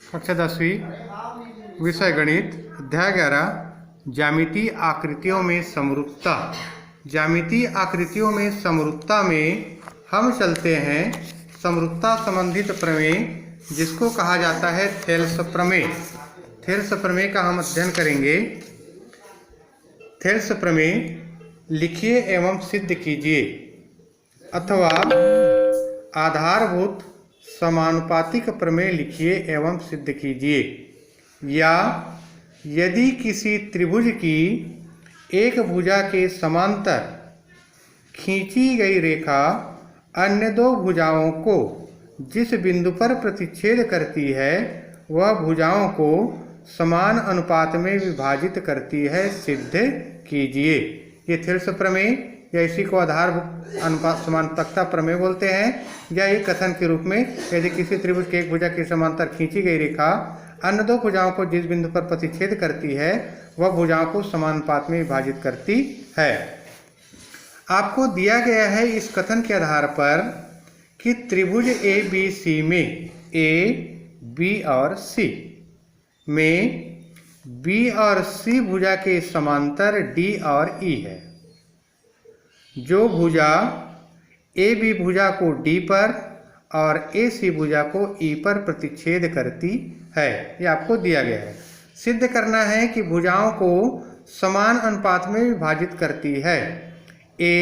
कक्षा 10वीं विषय गणित अध्याय 11 ज्यामितीय आकृतियों में समरूपता। ज्यामितीय आकृतियों में समरूपता में हम चलते हैं समरूपता संबंधित प्रमेय जिसको कहा जाता है थेल्स प्रमेय। थेल्स प्रमेय का हम अध्ययन करेंगे। थेल्स प्रमेय लिखिए एवं सिद्ध कीजिए अथवा आधारभूत समानुपातिक प्रमेय लिखिए एवं सिद्ध कीजिए। या यदि किसी त्रिभुज की एक भुजा के समांतर खींची गई रेखा अन्य दो भुजाओं को जिस बिंदु पर प्रतिच्छेद करती है वह भुजाओं को समान अनुपात में विभाजित करती है, सिद्ध कीजिए। ये थेल्स प्रमेय या इसी को आधारभूत अनुपात समानता प्रमेय बोलते हैं। या एक कथन के रूप में यदि किसी त्रिभुज के एक भुजा के समांतर खींची गई रेखा अन्य दो भुजाओं को जिस बिंदु पर प्रतिच्छेद करती है वह भुजाओं को समानुपात में विभाजित करती है। आपको दिया गया है इस कथन के आधार पर कि त्रिभुज ए बी सी में ए बी और सी में बी और सी भुजा के समांतर डी और ई है। जो भुजा ए बी भुजा को डी पर और ए सी भुजा को ई पर प्रतिच्छेद करती है, ये आपको दिया गया है। सिद्ध करना है कि भुजाओं को समान अनुपात में विभाजित करती है। ए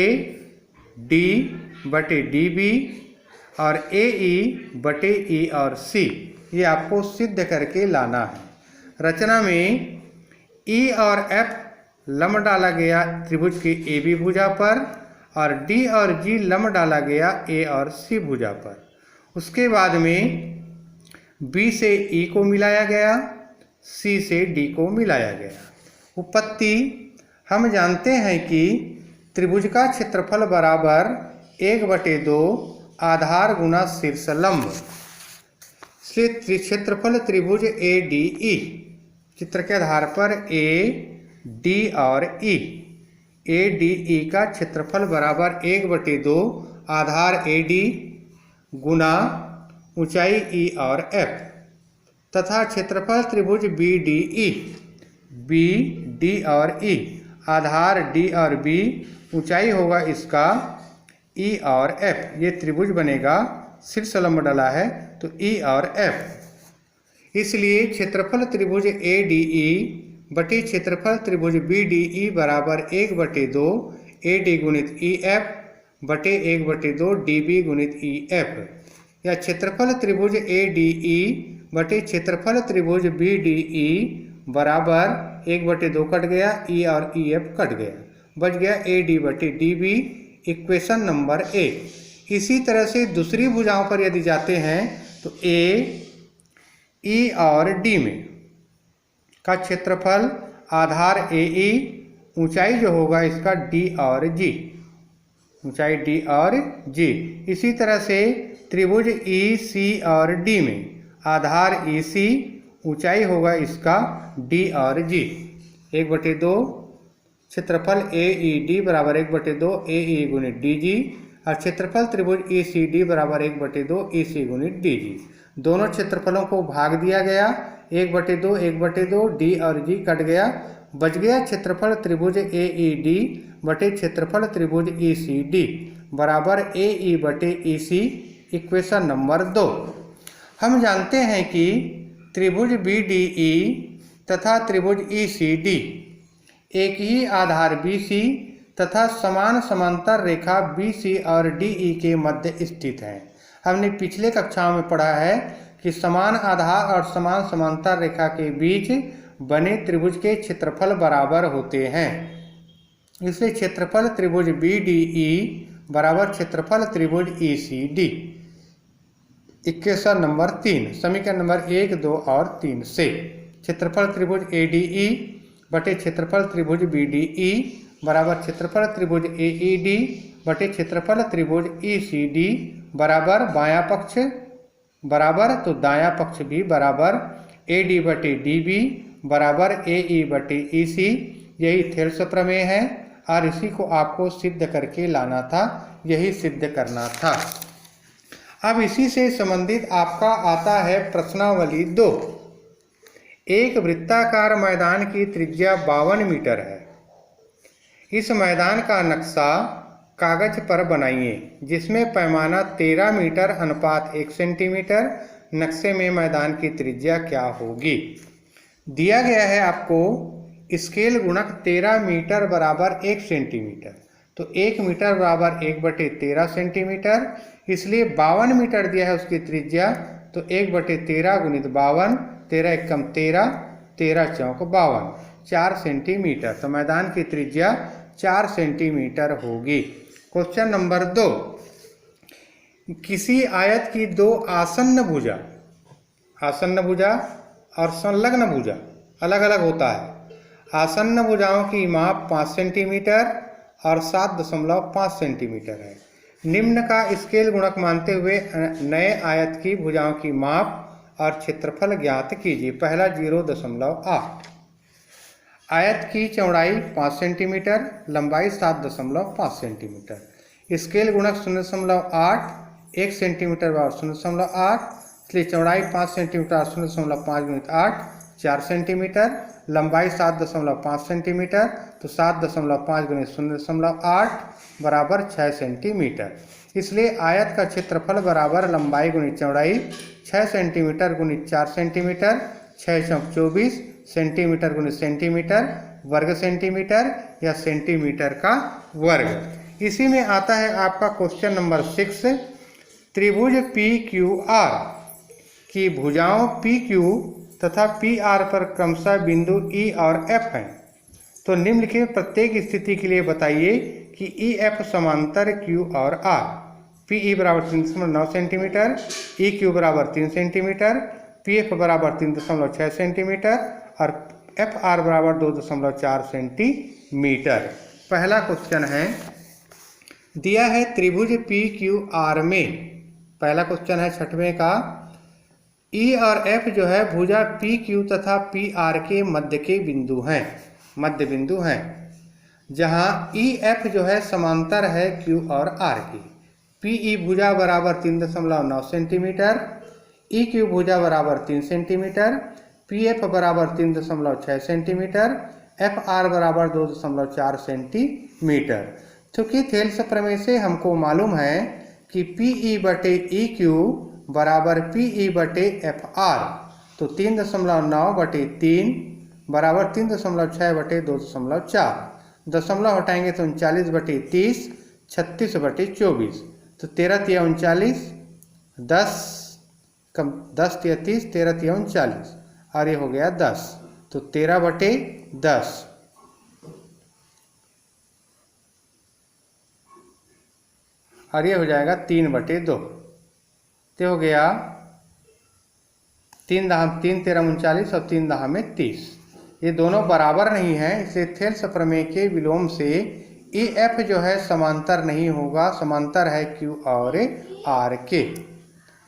डी बटे डी बी और ए ई बटे ई और सी, ये आपको सिद्ध करके लाना है। रचना में ई और एफ लंब डाला गया त्रिभुज के ए बी भुजा पर और डी और जी लंब डाला गया ए और सी भुजा पर। उसके बाद में बी से ई को मिलाया गया, सी से डी को मिलाया गया। उपपत्ति हम जानते हैं कि त्रिभुज का क्षेत्रफल बराबर 1/2 आधार गुना शीर्ष लंब। इसलिए क्षेत्रफल त्रिभुज ए डी ई चित्र के आधार पर ए डी और ई, ए डी ई का क्षेत्रफल बराबर 1/2 आधार ए डी गुना ऊंचाई ई और एफ तथा क्षेत्रफल त्रिभुज B D E, B D और ई आधार डी और बी, ऊंचाई होगा इसका ई और एफ। ये त्रिभुज बनेगा, शीर्ष लंब डाला है तो ई और एफ। इसलिए क्षेत्रफल त्रिभुज ए डी ई बटे क्षेत्रफल त्रिभुज बी डी ई बराबर 1/2 ए डी गुणित ई एफ बटे 1/2 डी बी गुणित ई एफ। या क्षेत्रफल त्रिभुज ए डी ई बटे क्षेत्रफल त्रिभुज बी डी ई बराबर 1/2 कट गया, ई और ई एफ कट गया, बच गया ए डी बटे डी बी, इक्वेशन नंबर 1। इसी तरह से दूसरी भुजाओं पर यदि जाते हैं तो ए ई और डी में का क्षेत्रफल आधार ए ई, ऊंचाई जो होगा इसका डी और जी, ऊंचाई डी और जी। इसी तरह से त्रिभुज ई सी और डी में आधार ई सी, ऊंचाई होगा इसका डी और जी। 1/2 क्षेत्रफल ए ई डी बराबर 1/2 ए ई गुणित डी जी और क्षेत्रफल त्रिभुज ई सी डी बराबर 1/2 ई सी गुणित डी जी। दोनों क्षेत्रफलों को भाग दिया गया, 1/2 1/2 डी और जी कट गया, बच गया क्षेत्रफल त्रिभुज ए ई डी बटे क्षेत्रफल त्रिभुज ई सी डी बराबर ए ई बटे ई सी, इक्वेशन नंबर 2। हम जानते हैं कि त्रिभुज बी डी ई तथा त्रिभुज ई सी डी एक ही आधार बी सी तथा समान समांतर रेखा बी सी और डी ई के मध्य स्थित हैं। हमने पिछले कक्षाओं में पढ़ा है कि समान आधार और समान समांतर रेखा के बीच बने त्रिभुज के क्षेत्रफल बराबर होते हैं। इसलिए क्षेत्रफल त्रिभुज बी डी ई बराबर क्षेत्रफल त्रिभुज ई सी डी, इक्वेशन नंबर 3 समीकरण नंबर 1, 2 और 3 से क्षेत्रफल त्रिभुज ए डी ई बटे क्षेत्रफल त्रिभुज बी डी ई बराबर क्षेत्रफल त्रिभुज ए ई डी बटे क्षेत्रफल त्रिभुज ई सी डी बराबर बायां पक्ष बराबर तो दायां पक्ष भी बराबर ए डी बटे डी बी बराबर ए ई बटे ई सी। यही थेल्स प्रमेय है और इसी को आपको सिद्ध करके लाना था, यही सिद्ध करना था। अब इसी से संबंधित आपका आता है प्रश्नावली 2। एक वृत्ताकार मैदान की त्रिज्या 52 मीटर है। इस मैदान का नक्शा कागज पर बनाइए जिसमें पैमाना 13 मीटर अनुपात 1 सेंटीमीटर। नक्शे में मैदान की त्रिज्या क्या होगी? दिया गया है आपको स्केल गुणक 13 मीटर बराबर 1 सेंटीमीटर। तो 1 मीटर बराबर 1/13 सेंटीमीटर, इसलिए 52 मीटर दिया है उसकी त्रिज्या। तो 1/13 गुणित 52, 13 एकम 13, 13 चौक 52, 4 सेंटीमीटर। तो मैदान की त्रिज्या 4 सेंटीमीटर होगी। क्वेश्चन नंबर 2, किसी आयत की दो आसन्न भुजा और संलग्न भुजा अलग अलग होता है। आसन्न भुजाओं की माप 5 सेंटीमीटर और 7.5 सेंटीमीटर है। निम्न का स्केल गुणक मानते हुए नए आयत की भुजाओं की माप और क्षेत्रफल ज्ञात कीजिए। पहला 0.8। आयत की चौड़ाई 5 सेंटीमीटर, लंबाई 7.5 सेंटीमीटर। स्केल गुणक 0.8, 1 सेंटीमीटर बराबर 0.8, इसलिए चौड़ाई 5 सेंटीमीटर, 0.5 गुणित 8, 4 सेंटीमीटर। लंबाई 7.5 सेंटीमीटर, तो 7.5 गुणित 0.8 बराबर 6 सेंटीमीटर। इसलिए आयत का क्षेत्रफल बराबर लंबाई गुणित चौड़ाई 6 सेंटीमीटर गुणित 4 सेंटीमीटर, 6 चौक 24 सेंटीमीटर गुणित सेंटीमीटर, वर्ग सेंटीमीटर या सेंटीमीटर का वर्ग। इसी में आता है आपका क्वेश्चन नंबर 6, त्रिभुज PQR की भुजाओं PQ तथा PR पर क्रमशः बिंदु E और F हैं। तो निम्नलिखित प्रत्येक स्थिति के लिए बताइए कि EF समांतर Q और R। PE बराबर 3.9 सेंटीमीटर, EQ बराबर 3 सेंटीमीटर, PF बराबर 3.6 सेंटीमीटर और FR बराबर 2.4 सेंटीमीटर। पहला क्वेश्चन है, दिया है त्रिभुज PQR में, पहला क्वेश्चन है 6वें का, E और F जो है भुजा PQ तथा PR के मध्य के बिंदु हैं, मध्य बिंदु हैं, जहां EF जो है समांतर है Q और R की। PE भुजा बराबर 3.9 सेंटीमीटर, EQ भुजा बराबर 3 सेंटीमीटर, PF बराबर 3.6 सेंटीमीटर, FR बराबर 2.4 सेंटीमीटर। चूँकि थेल्स प्रमेय से हमको मालूम है कि PE/EQ बराबर PE/FR, तो 3.9/3 बराबर 3.6/2.4। दशमलव हटाएंगे तो 39/30, 36/24, तो 13×3 = 39, 10 × 30, 13×3 = 39 और ये हो गया 10, तो 13/10 और ये हो जाएगा 3/2। तो हो गया 3 × 3 = 39 और 3 × 30। ये दोनों बराबर नहीं हैं, इसे थेल्स प्रमेय के विलोम से EF जो है समांतर नहीं होगा, समांतर है Q और R के।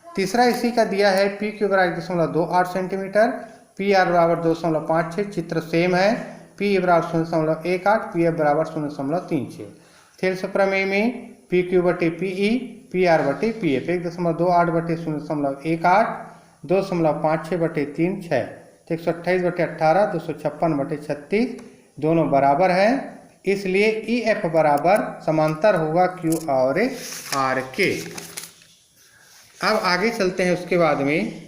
तीसरा इसी का दिया है PQ बराबर 1.28 सेंटीमीटर, PR बराबर 2.56, चित्र सेम है। PE बराबर 0.18, PF बराबर 0.36। थेल्स प्रमेय में PQ/PE, PR/PF 1.28/0.18, 2.56/3 6, 128/18, 256/36 दोनों बराबर हैं, इसलिए EF बराबर समांतर होगा Q और R के। अब आगे चलते हैं उसके बाद में